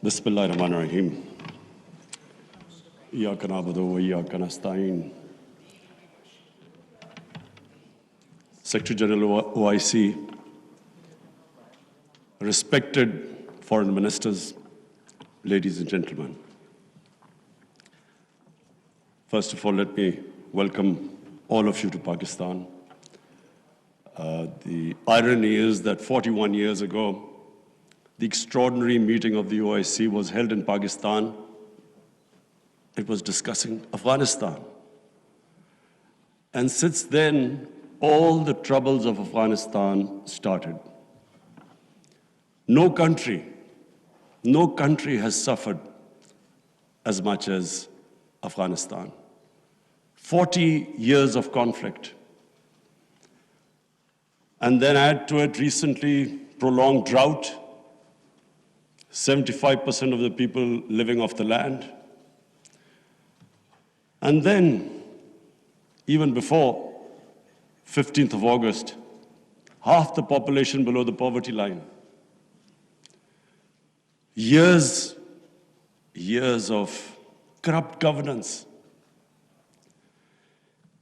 Bismillahirrahmanirrahim. Iyyaka na'budu wa iyyaka nasta'in. Secretary General OIC, respected foreign ministers, ladies and gentlemen. First of all, let me welcome all of you to Pakistan. The irony is that 41 years ago, the extraordinary meeting of the OIC was held in Pakistan. It was discussing Afghanistan. And since then, all the troubles of Afghanistan started. No country has suffered as much as Afghanistan. 40 years of conflict. And then add to it recently prolonged drought, 75% of the people living off the land. And then, even before 15th of August, half the population below the poverty line. Years of corrupt governance.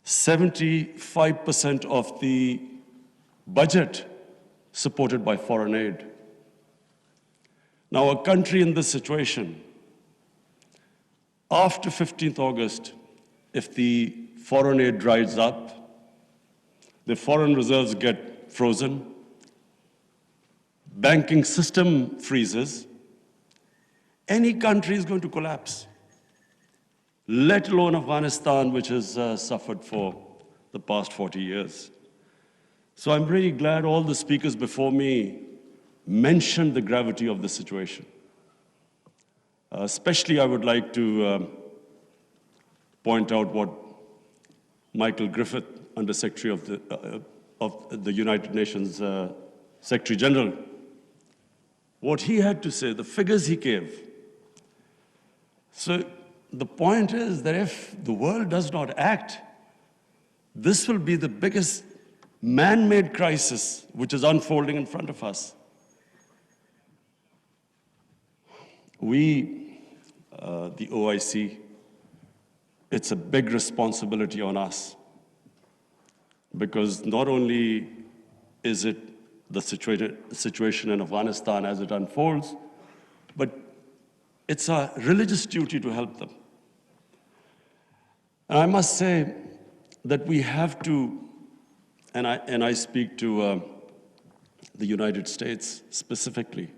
75% of the budget supported by foreign aid. Now, a country in this situation, after 15th August, if the foreign aid dries up, the foreign reserves get frozen, banking system freezes, any country is going to collapse, let alone Afghanistan, which has suffered for the past 40 years. So I'm really glad all the speakers before me mentioned the gravity of the situation. Especially, I would like to point out what Michael Griffith, Under Secretary of the United Nations Secretary General, what he had to say, the figures he gave. So the point is that if the world does not act, this will be the biggest man-made crisis which is unfolding in front of us. We, the OIC, it's a big responsibility on us, because not only is it the situation in Afghanistan as it unfolds, but it's a religious duty to help them. And I must say that we have to, and I speak to the United States specifically,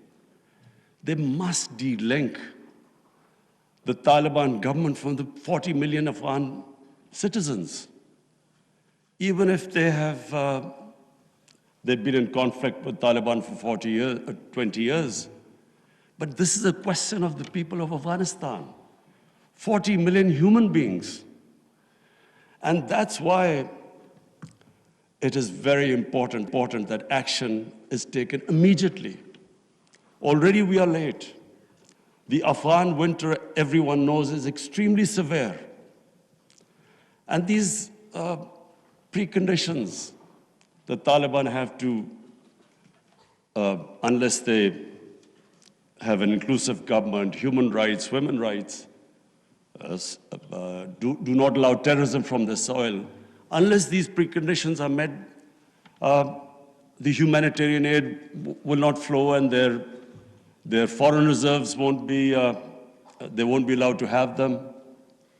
they must de-link the Taliban government from the 40 million Afghan citizens. Even if they have, they've been in conflict with Taliban for 20 years. But this is a question of the people of Afghanistan. 40 million human beings. And that's why it is very important that action is taken immediately. Already we are late. The Afghan winter, everyone knows, is extremely severe. And these preconditions, the Taliban have to, unless they have an inclusive government, human rights, women's rights, do not allow terrorism from the soil. Unless these preconditions are met, the humanitarian aid will not flow, and their foreign reserves won't be, they won't be allowed to have them,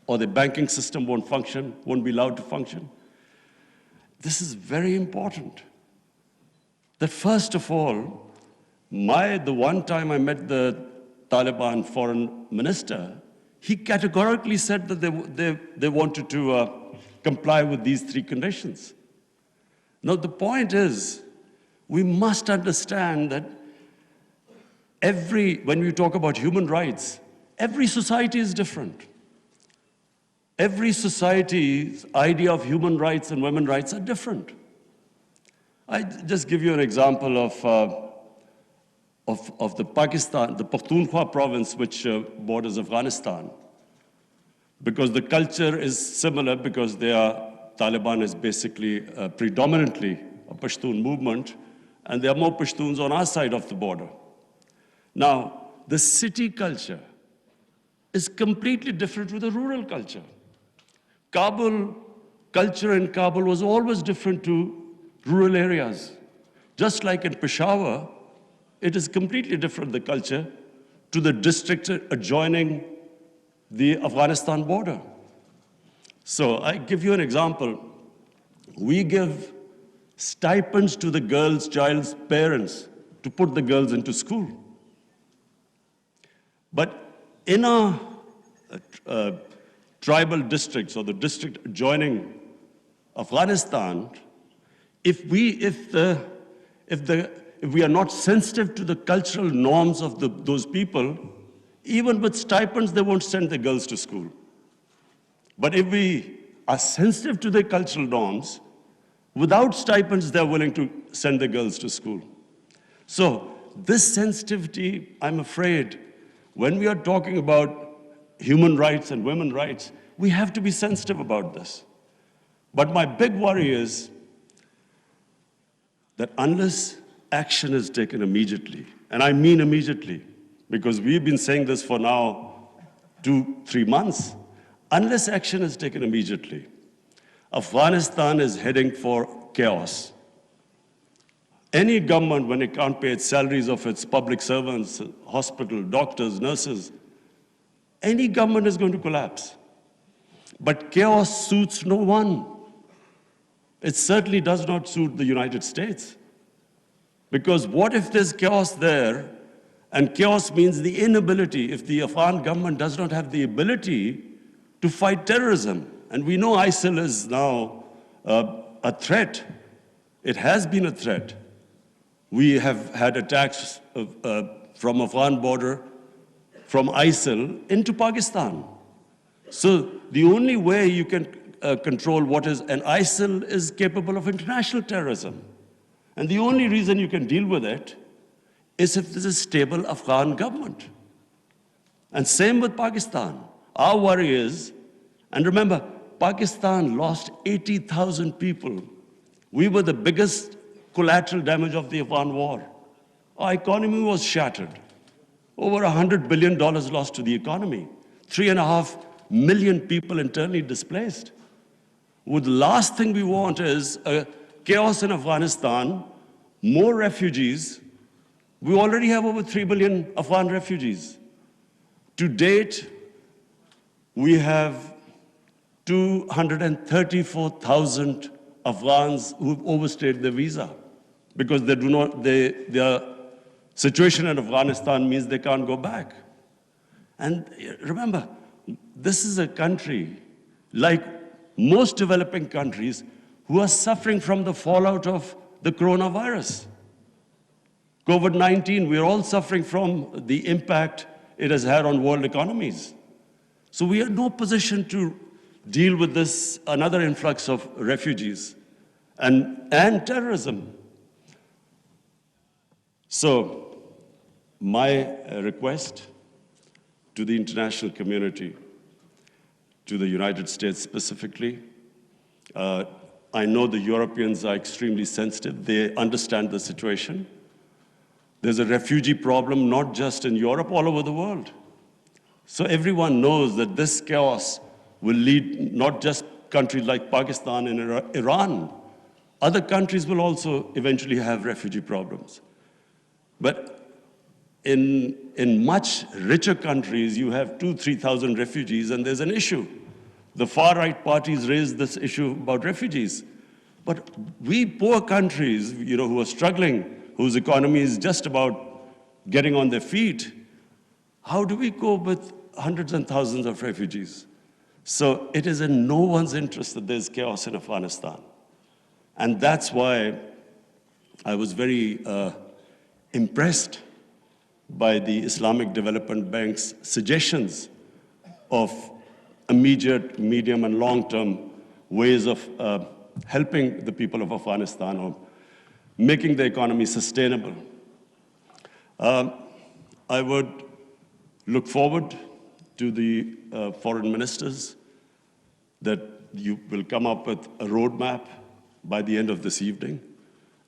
or the banking system won't function, won't be allowed to function. This is very important. That first of all, the one time I met the Taliban foreign minister, he categorically said that they wanted to comply with these three conditions. Now, the point is, we must understand that when we talk about human rights, every society is different. Every society's idea of human rights and women's rights are different. I just give you an example of the Pakhtunkhwa province, which borders Afghanistan. Because the culture is similar, because Taliban is basically predominantly a Pashtun movement, and there are more Pashtuns on our side of the border. Now, the city culture is completely different with the rural culture. Kabul, culture in Kabul was always different to rural areas. Just like in Peshawar, it is completely different, the culture, to the districts adjoining the Afghanistan border. So I give you an example. We give stipends to the child's parents to put the girls into school. But in our tribal districts or the district adjoining Afghanistan, if we are not sensitive to the cultural norms of those people, even with stipends, they won't send the girls to school. But if we are sensitive to their cultural norms, without stipends, they're willing to send the girls to school. So this sensitivity, I'm afraid, when we are talking about human rights and women's rights, we have to be sensitive about this. But my big worry is that unless action is taken immediately, and I mean immediately, because we've been saying this for now 2-3 months, unless action is taken immediately, Afghanistan is heading for chaos. Any government, when it can't pay its salaries of its public servants, hospital, doctors, nurses, any government is going to collapse. But chaos suits no one. It certainly does not suit the United States. Because what if there's chaos there, and chaos means the inability, if the Afghan government does not have the ability to fight terrorism, and we know ISIL is now a threat. It has been a threat. We have had attacks from Afghan border, from ISIL into Pakistan. So the only way you can control what is, and ISIL is capable of international terrorism. And the only reason you can deal with it is if there's a stable Afghan government. And same with Pakistan. Our worry is, and remember, Pakistan lost 80,000 people. We were the biggest collateral damage of the Afghan war. Our economy was shattered. Over $100 billion lost to the economy. 3.5 million people internally displaced. Well, the last thing we want is chaos in Afghanistan, more refugees. We already have over 3 billion Afghan refugees. To date, we have 234,000 Afghans who've overstayed their visa because their situation in Afghanistan means they can't go back. And remember, this is a country, like most developing countries, who are suffering from the fallout of the coronavirus. COVID-19, we're all suffering from the impact it has had on world economies. So we are in no position to deal with this, another influx of refugees and terrorism. So my request to the international community, to the United States specifically, I know the Europeans are extremely sensitive. They understand the situation. There's a refugee problem, not just in Europe, all over the world. So everyone knows that this chaos will lead not just countries like Pakistan and Iran. Other countries will also eventually have refugee problems. But in much richer countries, you have 2,000-3,000 refugees, and there's an issue. The far-right parties raise this issue about refugees. But we poor countries, who are struggling, whose economy is just about getting on their feet, how do we cope with hundreds and thousands of refugees? So it is in no one's interest that there's chaos in Afghanistan. And that's why I was very impressed by the Islamic Development Bank's suggestions of immediate, medium, and long-term ways of helping the people of Afghanistan or making the economy sustainable. I would look forward to the foreign ministers that you will come up with a roadmap by the end of this evening.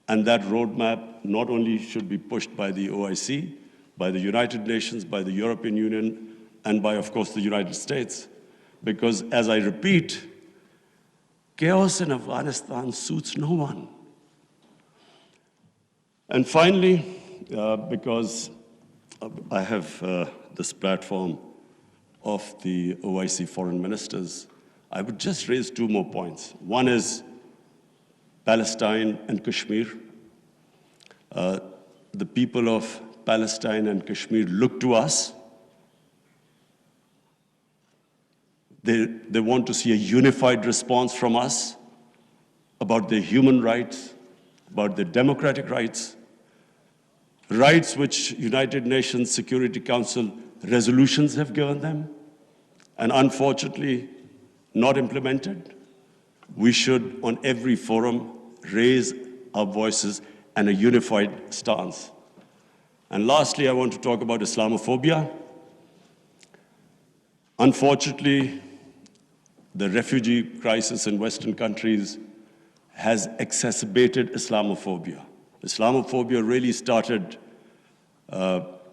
And that roadmap not only should be pushed by the OIC, by the United Nations, by the European Union, and by, of course, the United States. Because, as I repeat, chaos in Afghanistan suits no one. And finally, because I have this platform of the OIC foreign ministers, I would just raise two more points. One is Palestine and Kashmir. The people of Palestine and Kashmir look to us. They want to see a unified response from us about their human rights, about their democratic rights, rights which United Nations Security Council resolutions have given them, and unfortunately not implemented. We should, on every forum, raise our voices and a unified stance. And lastly, I want to talk about Islamophobia. Unfortunately, the refugee crisis in Western countries has exacerbated Islamophobia. Islamophobia really started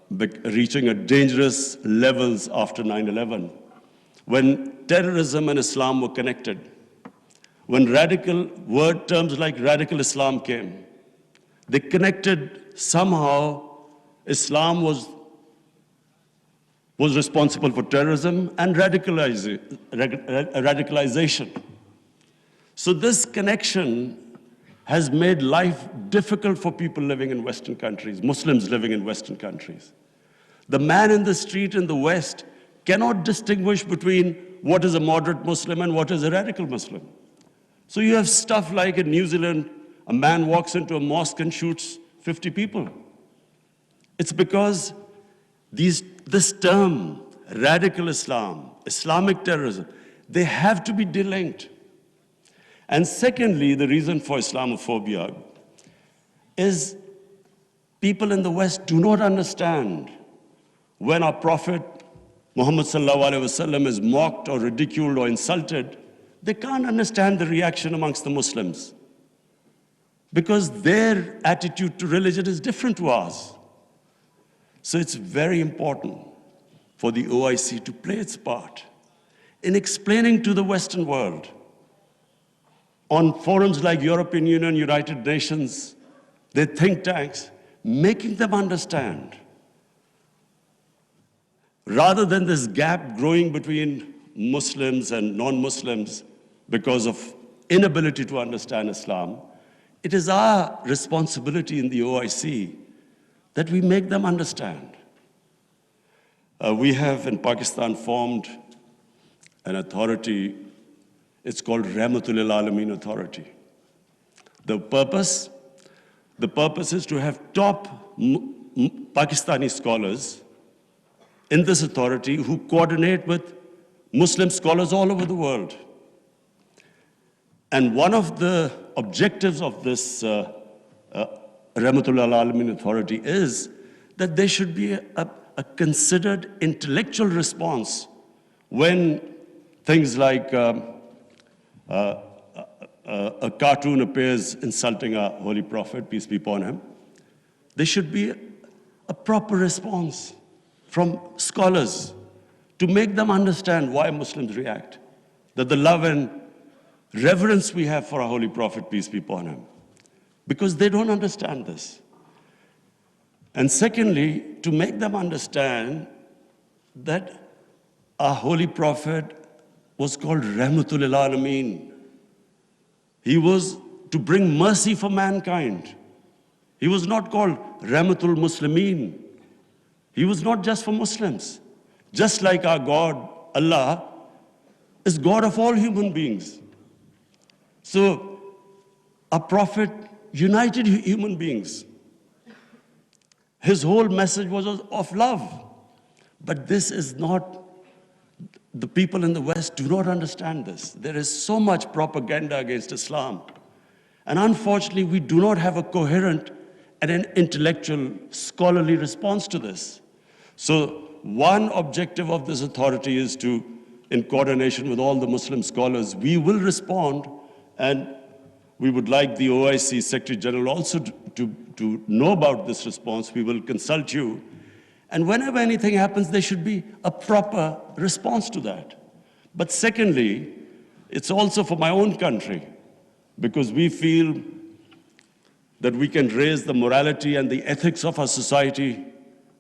reaching a dangerous levels after 9/11, when terrorism and Islam were connected, when terms like radical Islam came. They connected somehow. Islam was responsible for terrorism and radicalization. So this connection has made life difficult for people living in Western countries, Muslims living in Western countries. The man in the street in the West cannot distinguish between what is a moderate Muslim and what is a radical Muslim. So you have stuff like in New Zealand, a man walks into a mosque and shoots 50 people. It's because this term, radical Islam, Islamic terrorism, they have to be delinked. And secondly, the reason for Islamophobia is people in the West do not understand when our Prophet Muhammad sallallahu alaihi wasallam is mocked or ridiculed or insulted. They can't understand the reaction amongst the Muslims because their attitude to religion is different to ours. So it's very important for the OIC to play its part in explaining to the Western world on forums like European Union, United Nations, their think tanks, making them understand. Rather than this gap growing between Muslims and non-Muslims because of inability to understand Islam, it is our responsibility in the OIC that we make them understand. We have in Pakistan formed an authority. It's called Rahmatul Alameen Authority. The purpose is to have top Pakistani scholars in this authority who coordinate with Muslim scholars all over the world. And one of the objectives of this Rahmatul Alameen Authority is that there should be a considered intellectual response when things like a cartoon appears insulting our Holy Prophet, peace be upon him. There should be a proper response from scholars to make them understand why Muslims react, that the love and reverence we have for our Holy Prophet, peace be upon him, because they don't understand this. And secondly, to make them understand that our Holy Prophet was called Rahmatul Alameen. He was to bring mercy for mankind. He was not called Rahmatul Muslimeen. He was not just for Muslims. Just like our God, Allah, is God of all human beings. So our Prophet united human beings. His whole message was of love. But this is not, the people in the West do not understand this. There is so much propaganda against Islam. And unfortunately, we do not have a coherent and an intellectual, scholarly response to this. So one objective of this authority is to, in coordination with all the Muslim scholars, we will respond, and we would like the OIC Secretary General also to know about this response. We will consult you. And whenever anything happens, there should be a proper response to that. But secondly, it's also for my own country, because we feel that we can raise the morality and the ethics of our society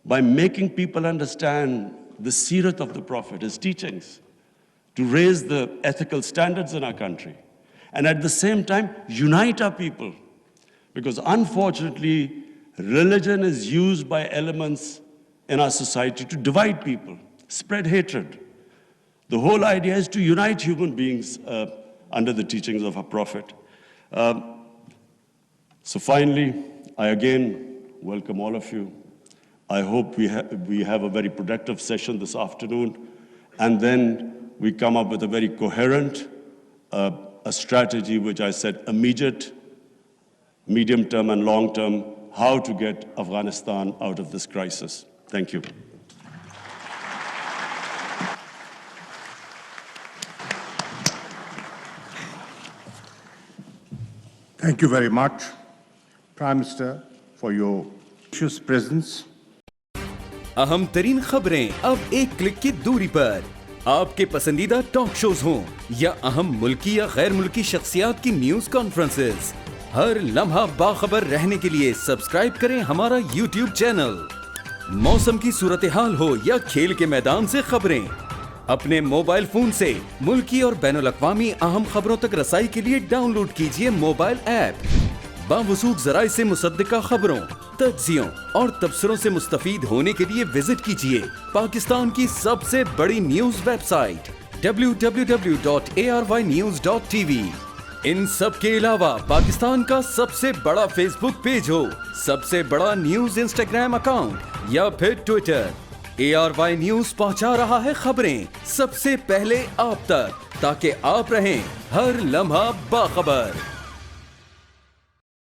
by making people understand the seerat of the Prophet, his teachings, to raise the ethical standards in our country, and at the same time, unite our people. Because unfortunately, religion is used by elements in our society to divide people, spread hatred. The whole idea is to unite human beings under the teachings of our Prophet. So finally, I again welcome all of you. I hope we have a very productive session this afternoon, and then we come up with a very coherent a strategy, which I said immediate, medium-term, and long-term, how to get Afghanistan out of this crisis. Thank you. Thank you very much, Prime Minister, for your gracious presence. अहम तरीन खबरें अब एक click की दूरी पर। आपके पसंदीदा टॉक शोज हों या अहम मुल्की या गैर मुल्की शख्सियात की न्यूज कॉन्फ्रेंसेस, हर लम्हा बाखबर रहने के लिए सब्सक्राइब करें हमारा YouTube चैनल। मौसम की सूरत हाल हो या खेल के मैदान से खबरें, अपने मोबाइल फोन से मुल्की और बैनुल-अक़वामी अहम खबरों तक रसाई के लिए डाउनलोड कीजिए मोबाइल ऐप। बावसूख ज़राए से मुसद्दिका खबरों, तज्ज़ियों और तबसरों से मुस्तफ़ीद होने के लिए विजिट कीजिए पाकिस्तान की सबसे बड़ी न्यूज़ वेबसाइट www.arYnews.tv। इन सब के अलावा पाकिस्तान का सबसे बड़ा फेसबुक पेज हो, सबसे बड़ा न्यूज़ इंस्टाग्राम अकाउंट या फिर ट्विटर, ARY न्यूज़ पहुंचा रहा है खबरें सबसे पहले आप तक, ताकि आप रहें हर लम्हा बाखबर।